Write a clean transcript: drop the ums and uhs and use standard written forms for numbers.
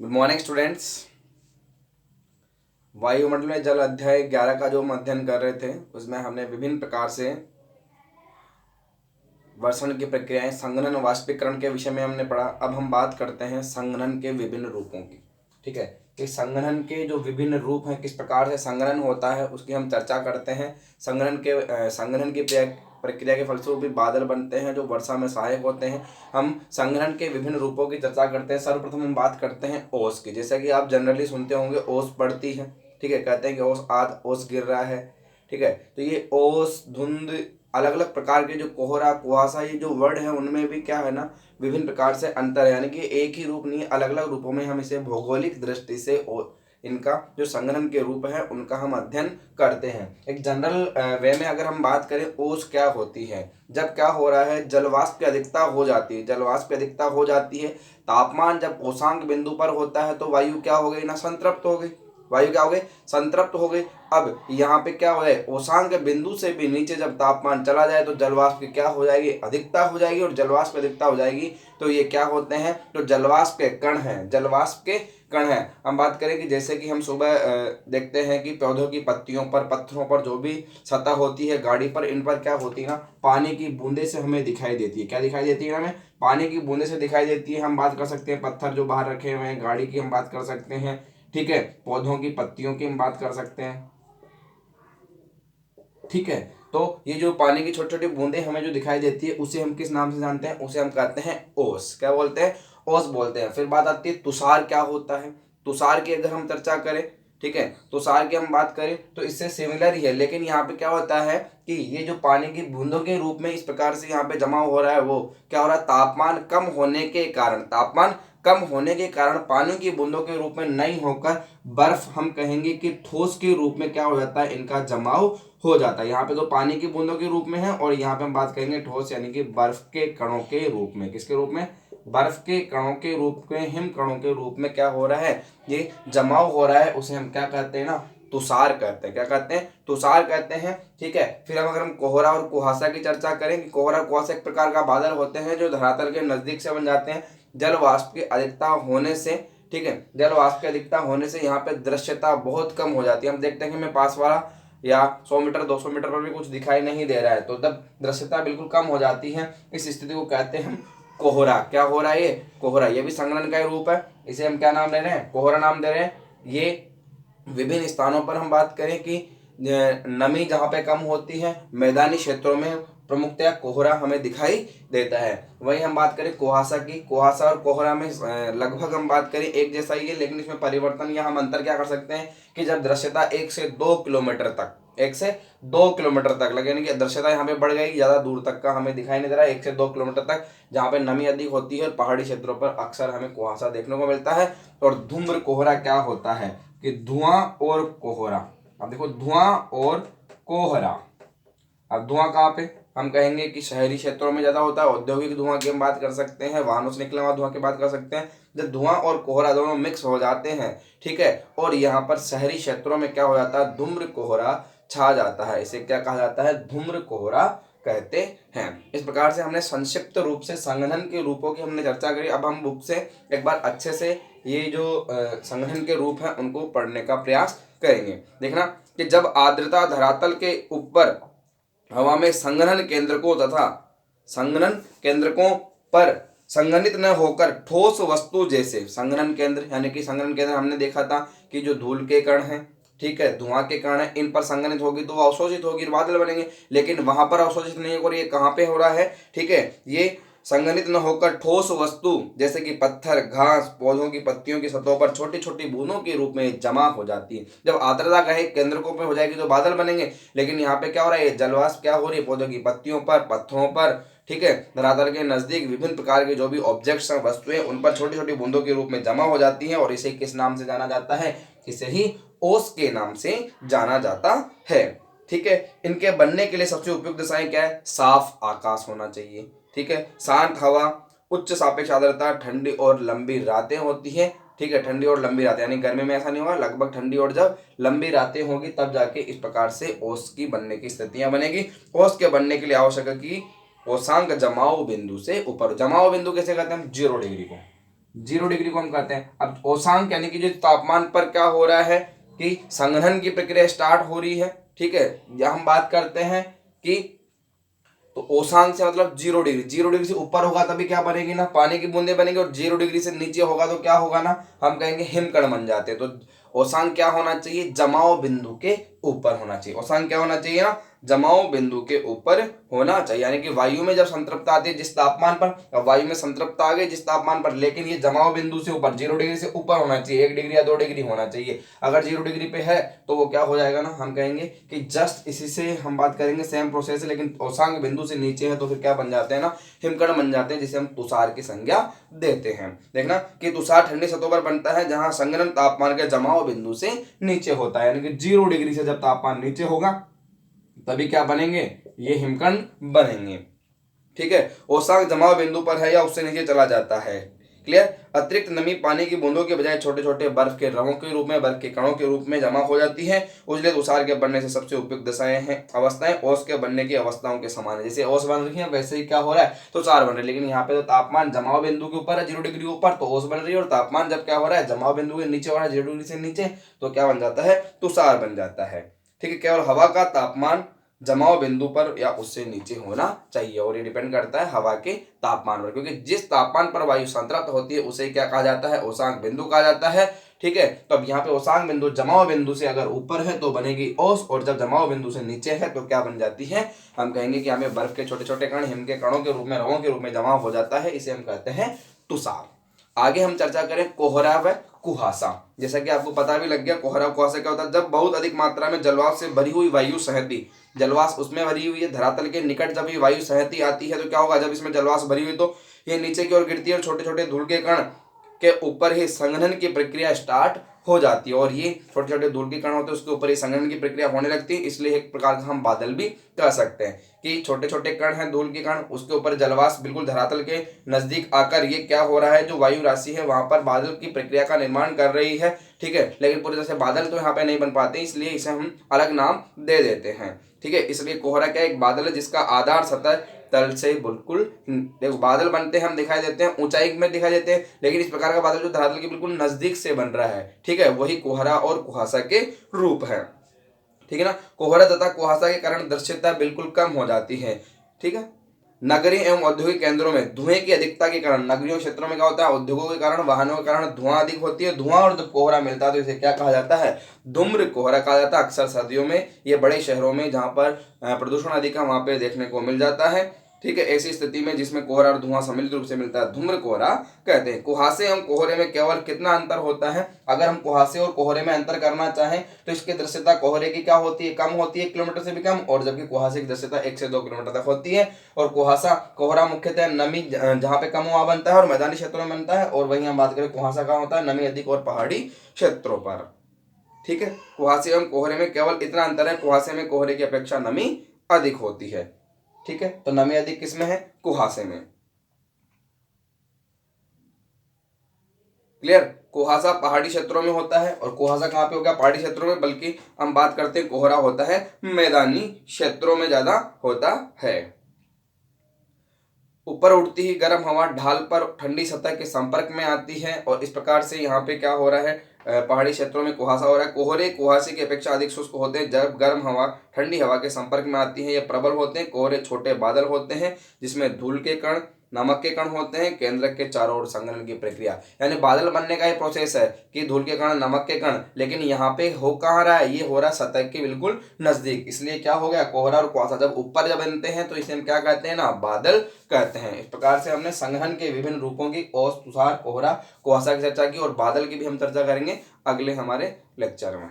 Good morning students. वायुमंडल में जल अध्याय 11 का जो हम अध्ययन कर रहे थे उसमें हमने विभिन्न प्रकार से वर्षण की प्रक्रियाएं, संघनन, वाष्पीकरण के विषय में हमने पढ़ा। अब हम बात करते हैं संघनन के विभिन्न रूपों की। ठीक है, कि संघनन के जो विभिन्न रूप हैं, किस प्रकार से संघनन होता है उसकी हम चर्चा करते हैं। संघनन की प्रक्रिया के फलस्वरूप भी बादल बनते हैं जो वर्षा में सहायक होते हैं। हम संघनन के विभिन्न रूपों की चर्चा करते हैं। सर्वप्रथम हम बात करते हैं ओस की। जैसा कि आप जनरली सुनते होंगे ओस पड़ती है। ठीक है, कहते हैं कि ओस आज ओस गिर रहा है। ठीक है, तो ये ओस, धुंध, अलग अलग प्रकार के जो कोहरा, कुहासा, ये जो वर्ड है उनमें भी क्या है ना, विभिन्न प्रकार से अंतर है। यानी कि एक ही रूप नहीं, अलग अलग रूपों में हम इसे भौगोलिक दृष्टि से इनका जो संघनन के रूप है उनका हम अध्ययन करते हैं। एक जनरल वे में अगर हम बात करें, ओस क्या होती है, जब क्या हो रहा है, जलवाष्प की अधिकता हो जाती है। जलवाष्प की अधिकता हो जाती है, तापमान जब ओसांक बिंदु पर होता है तो वायु क्या हो गई ना, संतृप्त हो गई। वायु क्या हो गई, संतृप्त हो गई। अब यहाँ पे क्या हो जाए, ओसांक बिंदु से भी नीचे जब तापमान चला जाए तो जलवाष्प की क्या हो जाएगी, अधिकता हो जाएगी। और जलवाष्प की अधिकता हो जाएगी तो ये क्या होते हैं, तो जलवाष्प के कण हैं। जलवाष्प के कण हैं। हम बात करें कि जैसे कि हम सुबह देखते हैं कि पौधों की पत्तियों पर, पत्थरों पर जो भी सतह होती है गाड़ी पर, इन पर क्या होती है ना, पानी की बूंदे से हमें दिखाई देती है। क्या दिखाई देती है हमें, पानी की बूंदे से दिखाई देती है। हम बात कर सकते हैं पत्थर जो बाहर रखे हुए हैं, गाड़ी की हम बात कर सकते हैं। ठीक है, पौधों की पत्तियों की हम बात कर सकते हैं। ठीक है, तो ये जो पानी की छोटी छोटी बूंदें हमें जो दिखाई देती है उसे हम किस नाम से जानते हैं, उसे हम कहते हैं ओस। क्या बोलते हैं, ओस बोलते हैं। फिर बात आती है तुषार क्या होता है। तुषार की अगर हम चर्चा करें, ठीक है, तुषार की हम बात करें तो इससे सिमिलर ही है, लेकिन यहाँ पे क्या होता है कि ये जो पानी की बूंदों के रूप में इस प्रकार से यहाँ पे जमा हो रहा है, वो क्या हो रहा है, तापमान कम होने के कारण, तापमान कम होने के कारण पानी की बूंदों के रूप में नहीं होकर बर्फ, हम कहेंगे कि ठोस के रूप में क्या हो जाता है, इनका जमाव हो जाता है। यहाँ पे तो पानी की बूंदों के रूप में है, और यहाँ पे हम बात करेंगे ठोस यानी कि बर्फ के कणों के रूप में। किसके रूप में, बर्फ के कणों के रूप में, हिम कणों के रूप में क्या हो रहा है, ये जमाव हो रहा है। उसे हम क्या कहते हैं ना, तुषार कहते हैं। क्या कहते हैं, तुषार कहते हैं। ठीक है, फिर अगर हम कोहरा और कुहासा की चर्चा करें कि कोहरा कुहासा एक प्रकार का बादल होते हैं जो धरातल के नजदीक से बन जाते हैं जल वाष्प की अधिकता होने से। ठीक है, जल वाष्प की अधिकता होने से यहाँ पे दृश्यता बहुत कम हो जाती है। हम देखते हैं कि हमें पास वाला या 100 मीटर 200 मीटर पर भी कुछ दिखाई नहीं दे रहा है, तो तब दृश्यता बिल्कुल कम हो जाती है। इस स्थिति को कहते हैं हम कोहरा। क्या हो रहा है, ये कोहरा, ये भी संघनन का ही रूप है। इसे हम क्या नाम दे रहे हैं, कोहरा नाम दे रहे हैं। ये विभिन्न स्थानों पर हम बात करें कि नमी जहाँ पे कम होती है, मैदानी क्षेत्रों में प्रमुखतया कोहरा हमें दिखाई देता है। वहीं हम बात करें कुहासा की, कुहासा और कोहरा में लगभग हम बात करें एक जैसा ही है, लेकिन इसमें परिवर्तन या हम अंतर क्या कर सकते हैं कि जब दृश्यता 1 से 2 किलोमीटर तक, 1 से 2 किलोमीटर तक लगे, यानी कि दृश्यता यहाँ पे बढ़ गई, ज़्यादा दूर तक का हमें दिखाई नहीं दे रहा है, 1 से 2 किलोमीटर तक जहाँ पे नमी अधिक होती है, और पहाड़ी क्षेत्रों पर अक्सर हमें कुहासा देखने को मिलता है। और धूम्र कोहरा क्या होता है कि धुआं और कोहरा। अब देखो, धुआं और कोहरा। अब धुआं कहाँ पे, हम कहेंगे कि शहरी क्षेत्रों में ज्यादा होता है। औद्योगिक धुआं की हम बात कर सकते हैं, वाहनों से निकलने वाला धुआं की बात कर सकते हैं। जब धुआं और कोहरा दोनों मिक्स हो जाते हैं, ठीक है, और यहाँ पर शहरी क्षेत्रों में क्या हो जाता है, धूम्र कोहरा छा जाता है। इसे क्या कहा जाता है, धूम्र कोहरा कहते हैं। इस प्रकार से हमने संक्षिप्त रूप से संघनन के रूपों की हमने चर्चा करी। अब हम बुक से एक बार अच्छे से ये जो संघनन के रूप हैं उनको पढ़ने का प्रयास करेंगे। देखना कि जब आर्द्रता धरातल के ऊपर हवा में संघनन केंद्रकों तथा संघनन केंद्रकों पर संघनित न होकर ठोस वस्तु जैसे संघनन केंद्र, यानी कि संघनन केंद्र हमने देखा था कि जो धूल के कण हैं, ठीक है, धुआं के कण है, इन पर संघनित होगी तो अवशोषित होगी, बादल बनेंगे। लेकिन वहां पर अवशोषित नहीं होकर ये कहाँ पे हो रहा है, ठीक है, ये संघनित न होकर ठोस वस्तु जैसे कि पत्थर, घास, पौधों की पत्तियों की सतहों पर छोटी छोटी बूंदों के रूप में जमा हो जाती है। जब आर्द्रता कहे केंद्रकों पे हो जाएगी तो बादल बनेंगे, लेकिन यहाँ पे क्या हो रहा है, जलवाष्प क्या हो रही है, पौधों की पत्तियों पर, पत्थरों पर, ठीक है, धरातल के नजदीक विभिन्न प्रकार के जो भी ऑब्जेक्ट्स हैं, वस्तुएं, उन पर छोटी छोटी बूंदों के रूप में जमा हो जाती है। और इसे किस नाम से जाना जाता है, इसे ही ओस के नाम से जाना जाता है। ठीक है, इनके बनने के लिए सबसे उपयुक्त दशाएं क्या है, साफ आकाश होना चाहिए, ठीक है, शांत हवा, उच्च सापेक्ष आर्द्रता, ठंडी और लंबी रातें होती है। ठीक है, ठंडी और लंबी रातें, यानी गर्मी में ऐसा नहीं होगा, लगभग ठंडी और जब लंबी रातें होगी तब जाके इस प्रकार से ओस की बनने की स्थितियां बनेगी। ओस के बनने के लिए आवश्यक है कि ओसांक जमाव बिंदु से ऊपर, जमाव बिंदु कैसे कहते हैं हम, 0 डिग्री को, 0 डिग्री को हम कहते हैं। अब ओसांक यानी कि जो तापमान पर क्या हो रहा है कि संघनन की प्रक्रिया स्टार्ट हो रही है, ठीक है। या हम बात करते हैं कि तो ओसांक से मतलब 0 डिग्री, 0 डिग्री से ऊपर होगा तभी क्या बनेगी ना, पानी की बूंदे बनेगी, और 0 डिग्री से नीचे होगा तो क्या होगा ना, हम कहेंगे हिमकण बन जाते हैं। तो ओसांक क्या होना चाहिए, जमाव बिंदु के ऊपर होना चाहिए। ओसांक क्या होना चाहिए ना, जमाव बिंदु के ऊपर होना चाहिए। यानी कि वायु में जब संतृप्तता आती है जिस तापमान पर, अब वायु में संतृप्तता आ गई जिस तापमान पर, लेकिन ये जमाव बिंदु से ऊपर 0 डिग्री से ऊपर होना चाहिए, 1 डिग्री या 2 डिग्री होना चाहिए। अगर 0 डिग्री पे है तो वो क्या हो जाएगा ना, हम कहेंगे कि जस्ट इसी से हम बात करेंगे सेम प्रोसेस है, लेकिन ओसांक बिंदु से नीचे है तो फिर क्या बन जाते हैं ना, हिमकण बन जाते हैं, जिसे हम तुषार की संज्ञा देते हैं। देखना कि तुषार ठंडी सतहों पर बनता है जहां संघनन तापमान के जमाव बिंदु से नीचे होता है। यानी कि 0 डिग्री से जब तापमान नीचे होगा तभी क्या बनेंगे, ये हिमकण बनेंगे, ठीक है। ओसांक जमाव बिंदु पर है या उससे नीचे चला जाता है। क्लियर। अतिरिक्त नमी पानी की बूंदों के बजाय छोटे छोटे बर्फ के रवों के रूप में, बर्फ के कणों के रूप में जमा हो जाती है। उसलिए तुषार के बनने से सबसे उपयुक्त दशाएं हैं, अवस्थाएं ओस के बनने की अवस्थाओं के समान है। जैसे ओस बन रही है वैसे ही क्या हो रहा है, तुषार बन रही है। लेकिन यहाँ पे तो तापमान जमाव बिंदु के ऊपर है 0 डिग्री ऊपर, तो ओस बन रही है, और तापमान जब क्या हो रहा है, जमाव बिंदु के नीचे हो रहा है 0 डिग्री से नीचे, तो क्या बन जाता है, तुषार बन जाता है, ठीक है। केवल हवा का तापमान जमाव बिंदु पर या उससे नीचे होना चाहिए, और ये डिपेंड करता है हवा के तापमान पर, क्योंकि जिस तापमान पर वायु संतृप्त होती है उसे क्या कहा जाता है, ओसांक बिंदु कहा जाता है, ठीक है। तो अब यहाँ पे ओसांक बिंदु जमाव बिंदु से अगर ऊपर है तो बनेगी ओस, और जब जमाव बिंदु से नीचे है तो क्या बन जाती है, हम कहेंगे कि हमें बर्फ के छोटे छोटे कण हिम के कणों के रूप में, रवों के रूप में जमा हो जाता है, इसे हम कहते हैं तुषार। आगे हम चर्चा करें कोहरा व कुहासा। जैसा कि आपको पता भी लग गया, कोहरा कुहासा क्या होता है, जब बहुत अधिक मात्रा में जलवाष्प से भरी हुई वायु सहती, जलवाष्प उसमें भरी हुई है, धरातल के निकट जब ये वायु सहती आती है तो क्या होगा, जब इसमें जलवाष्प भरी हुई तो ये नीचे की ओर गिरती है, और छोटे छोटे धूल के कण के ऊपर ही संघनन की प्रक्रिया स्टार्ट हो जाती है, और ये छोटे छोटे धूल के कण होते हैं उसके ऊपर ही संघनन की प्रक्रिया होने लगती है। इसलिए एक प्रकार का हम बादल भी कह सकते हैं कि छोटे छोटे कण हैं, धूल के कण, उसके ऊपर जलवाष्प बिल्कुल धरातल के नजदीक आकर ये क्या हो रहा है, जो वायु राशि है वहां पर बादल की प्रक्रिया का निर्माण कर रही है, ठीक है। लेकिन पूरी तरह से बादल तो यहाँ पे नहीं बन पाते, इसलिए इसे हम अलग नाम दे देते हैं, ठीक है। इसलिए कोहरा क्या एक बादल है जिसका आधार सतह तल से बिल्कुल, देखो बादल बनते हैं, हम दिखाई देते हैं ऊंचाई में दिखाई देते हैं, लेकिन इस प्रकार का बादल जो धरातल के बिल्कुल नजदीक से बन रहा है, ठीक है, वही कोहरा और कुहासा के रूप है, ठीक है ना। कोहरा तथा कुहासा के कारण दृश्यता बिल्कुल कम हो जाती है, ठीक है। नगरीय एवं औद्योगिक केंद्रों में धुएं की अधिकता के कारण, नगरीय क्षेत्रों में क्या होता है, उद्योगों के कारण, वाहनों के कारण धुआं अधिक होती है, धुआं और जब कोहरा मिलता है तो इसे क्या कहा जाता है, धूम्र कोहरा कहा जाता है। अक्सर सर्दियों में ये बड़े शहरों में जहां पर प्रदूषण अधिक है वहां पे देखने को मिल जाता है, ठीक है। ऐसी स्थिति में जिसमें कोहरा और धुआं सम्मिलित रूप से मिलता है धूम्र कोहरा कहते हैं। कुहासे एवं कोहरे में केवल कितना अंतर होता है, अगर हम कुहासे और कोहरे में अंतर करना चाहें तो इसकी दृश्यता कोहरे की क्या होती है, कम होती है, 1 किलोमीटर से भी कम, और जबकि कुहासे की दृश्यता 1 से 2 किलोमीटर तक होती है। और कुहासा कोहरा मुख्यतः नमी जहाँ पे कम हुआ बनता है और मैदानी क्षेत्रों में बनता है, और वहीं हम बात करें कुहासा कहाँ होता है, नमी अधिक और पहाड़ी क्षेत्रों पर, ठीक है। कुहासे एवं कोहरे में केवल इतना अंतर है, कुहासे में कोहरे की अपेक्षा नमी अधिक होती है, ठीक है। तो नमी अधिक किसमें है, कुहासे में। क्लियर। कुहासा पहाड़ी क्षेत्रों में होता है, और कुहासा कहाँ पे हो गया, पहाड़ी क्षेत्रों में, बल्कि हम बात करते हैं कोहरा होता है मैदानी क्षेत्रों में ज्यादा होता है। ऊपर उड़ती ही गर्म हवा ढाल पर ठंडी सतह के संपर्क में आती है, और इस प्रकार से यहाँ पे क्या हो रहा है, पहाड़ी क्षेत्रों में कुहासा हो रहा है। कोहरे कुहासे की अपेक्षा अधिक शुष्क होते हैं जब गर्म हवा ठंडी हवा के संपर्क में आती है, ये प्रबल होते हैं। कोहरे छोटे बादल होते हैं जिसमें धूल के कण, नमक के कण होते हैं, केंद्रक के चारों ओर संघनन की प्रक्रिया, यानी बादल बनने का ये प्रोसेस है कि धूल के कण, नमक के कण, लेकिन यहाँ पे हो कहाँ रहा है, ये हो रहा है सतह के बिल्कुल नजदीक, इसलिए क्या हो गया, कोहरा और कुहासा जब ऊपर जब बनते हैं तो इसे हम क्या कहते हैं ना, बादल कहते हैं। इस प्रकार से हमने संघनन के विभिन्न रूपों की ओस, तुषार, कोहरा, कुहासा की चर्चा की, और बादल की भी हम चर्चा करेंगे अगले हमारे लेक्चर में।